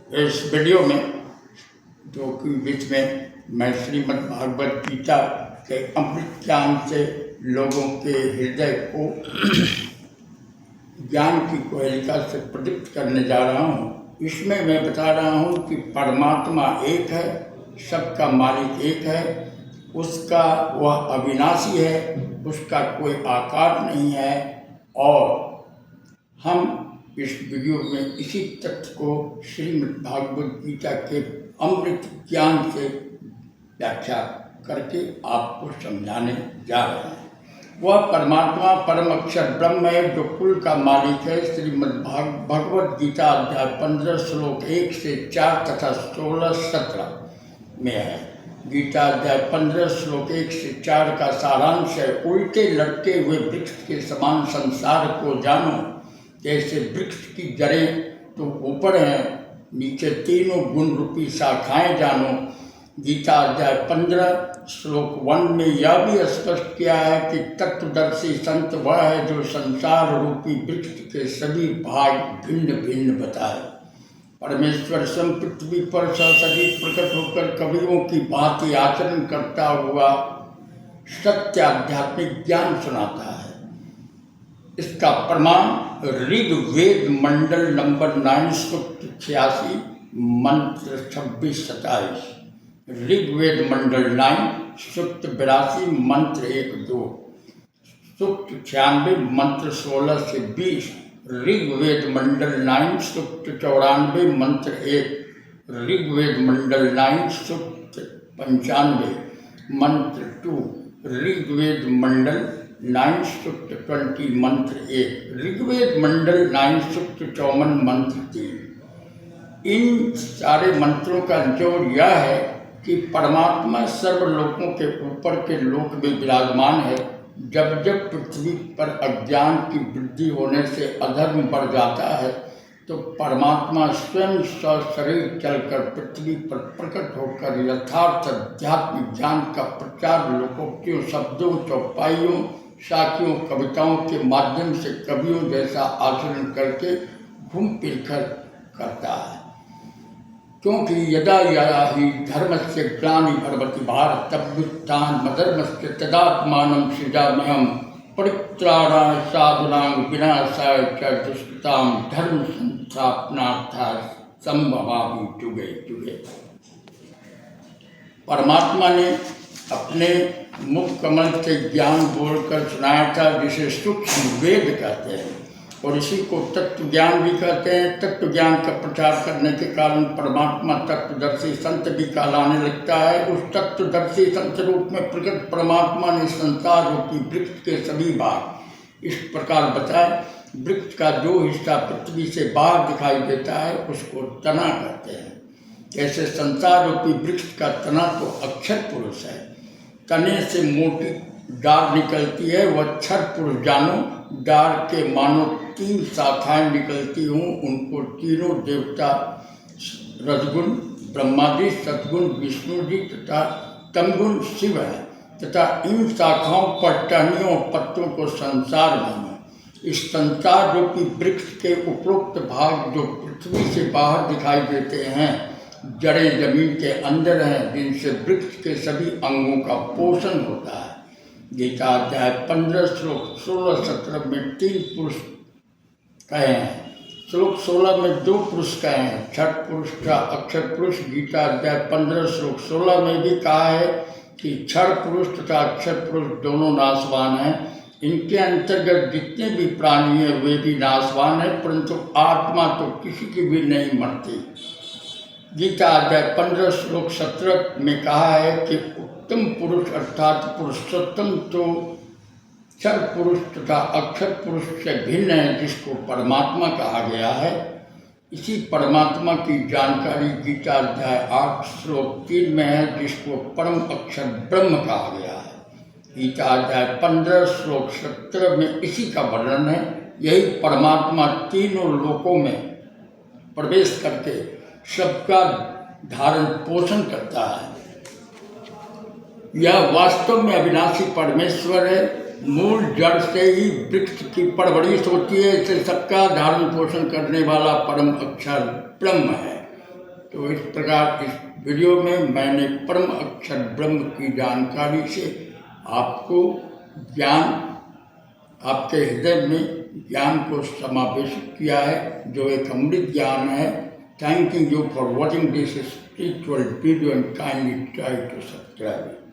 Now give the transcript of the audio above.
इस वीडियो में जो कि बीच में मैं श्रीमद् भागवत गीता के अमृत ज्ञान से लोगों के हृदय को ज्ञान की कोयलिका से प्रदीप्त करने जा रहा हूँ। इसमें मैं बता रहा हूँ कि परमात्मा एक है, सबका मालिक एक है, उसका वह अविनाशी है, उसका कोई आकार नहीं है। और हम इस वीडियो में इसी तथ्य को श्रीमद् भागवत गीता के अमृत ज्ञान से व्याख्या करके आपको समझाने जा रहे हैं। वह परमात्मा परम अक्षर ब्रह्म है जो कुल का मालिक है। श्रीमद् भगवत गीता अध्याय 15 श्लोक 1 से 4 तथा 16-17 में है। गीता अध्याय 15 श्लोक 1 से 4 का सारांश है, उल्टे लटके हुए वृक्ष के समान संसार को जानो। जैसे वृक्ष की जड़ें तो ऊपर हैं, नीचे तीनों गुण रूपी शाखाएं जानो। गीता अध्याय 15 श्लोक 1 में यह भी स्पष्ट किया है कि तत्वदर्शी संत वह है जो संसार रूपी वृक्ष के सभी भाग भिन्न भिन्न बताए। परमेश्वर स्वयं पृथ्वी पर सशरीर प्रकट होकर कवियों की भांति आचरण करता हुआ सत्य आध्यात्मिक ज्ञान सुनाता है। इसका प्रमाण ऋग्वेद मंडल नंबर 9 सूक्त 86 मंत्र 26-27, ऋग्वेद मंडल 9 सूक्त 82 मंत्र 1-2, सूक्त 96 मंत्र 16 से 20, ऋग्वेद मंडल 9 सूक्त 94 मंत्र 1, ऋग्वेद मंडल 9 सूक्त 95 मंत्र 2, ऋग्वेद मंडल 9 सूक्त 20 मंत्र 1, ऋग्वेद मंडल 9 सूक्त 54 मंत्र 3। इन सारे मंत्रों का जोड़ यह है कि परमात्मा सर्वलोकों के ऊपर के लोक में विराजमान है। जब जब पृथ्वी पर अज्ञान की वृद्धि होने से अधर्म बढ़ जाता है तो परमात्मा स्वयं सशरीर चलकर पृथ्वी पर प्रकट होकर यथार्थ अध्यात्मिक ज्ञान का प्रचार लोकोक्तियों, शब्दों, चौपाइयों, साखियों, कविताओं के माध्यम से कवियों जैसा आचरण करके घूम फिर कर करता है। क्योंकि यदा यदा ही धर्मस्य ग्लानिर्भवति भवति भारत तदुत्थानमधर्मस्य तदात्मानं सृजाम्यहं परित्राणाय साधूनां विनाशाय च दुष्कृतां धर्म संस्थापनार्थाय संभवामि युगे युगे। परमात्मा ने अपने मुख कमल से ज्ञान बोलकर सुनाया था, जिसे सूक्ष्म वेद कहते हैं और इसी को तत्व ज्ञान भी कहते हैं। तत्व ज्ञान का प्रचार करने के कारण परमात्मा तत्वदर्शी संत भी कहलाने लगता है। उस तत्वदर्शी संत रूप में प्रकट परमात्मा ने संसार रूपी वृक्ष के सभी भाग इस प्रकार बताए। वृक्ष का जो हिस्सा पृथ्वी से बाहर दिखाई देता है उसको तना कहते हैं। जैसे संसार रूपी वृक्ष का तना तो अक्षर पुरुष है, तने से मोटी डाल निकलती है, वह क्षर पुरुष जानो। डाल के मानो 3 शाखाएं निकलती हों, उनको तीनों देवता रजगुण ब्रह्मादि, सद्गुण विष्णु जी तथा तमगुण शिव है तथा इन शाखाओं पर टहनियों पत्तों को संसार मानो। इस संसार रूपी वृक्ष के उपरोक्त भाग जो पृथ्वी से बाहर दिखाई देते हैं, जड़ें जमीन के अंदर हैं, जिनसे वृक्ष के सभी अंगों का पोषण होता है। गीता अध्याय 15 श्लोक 16-17 में 3 पुरुष कहे हैं, श्लोक 16 में 2 पुरुष कहे हैं, छठ पुरुष का अक्षर पुरुष। गीता अध्याय 15 श्लोक 16 में भी कहा है कि क्षर पुरुष तथा अक्षर पुरुष दोनों नाशवान हैं। इनके अंतर्गत जितने भी प्राणी हैं वे भी नाशवान हैं, परंतु आत्मा तो किसी की भी नहीं मरती। गीता अध्याय 15 श्लोक 17 में कहा है कि उत्तम पुरुष अर्थात पुरुषोत्तम तो क्षर पुरुष तथा अक्षर पुरुष से भिन्न है, जिसको परमात्मा कहा गया है। इसी परमात्मा की जानकारी गीता अध्याय 8 श्लोक 3 में है, जिसको परम अक्षर ब्रह्म कहा गया है। गीता अध्याय 15 श्लोक 17 में इसी का वर्णन है। यही परमात्मा तीनों लोकों में प्रवेश करके सबका धारण पोषण करता है। यह वास्तव में अविनाशी परमेश्वर है। मूल जड़ से ही वृक्ष की परवरिश होती है, इसे सबका धारण पोषण करने वाला परम अक्षर ब्रह्म है। तो इस प्रकार इस वीडियो में मैंने परम अक्षर ब्रह्म की जानकारी से आपको ज्ञान, आपके हृदय में ज्ञान को समावेशित किया है, जो एक अमृत ज्ञान है। Thanking you for watching this spiritual video and kindly try to subscribe it.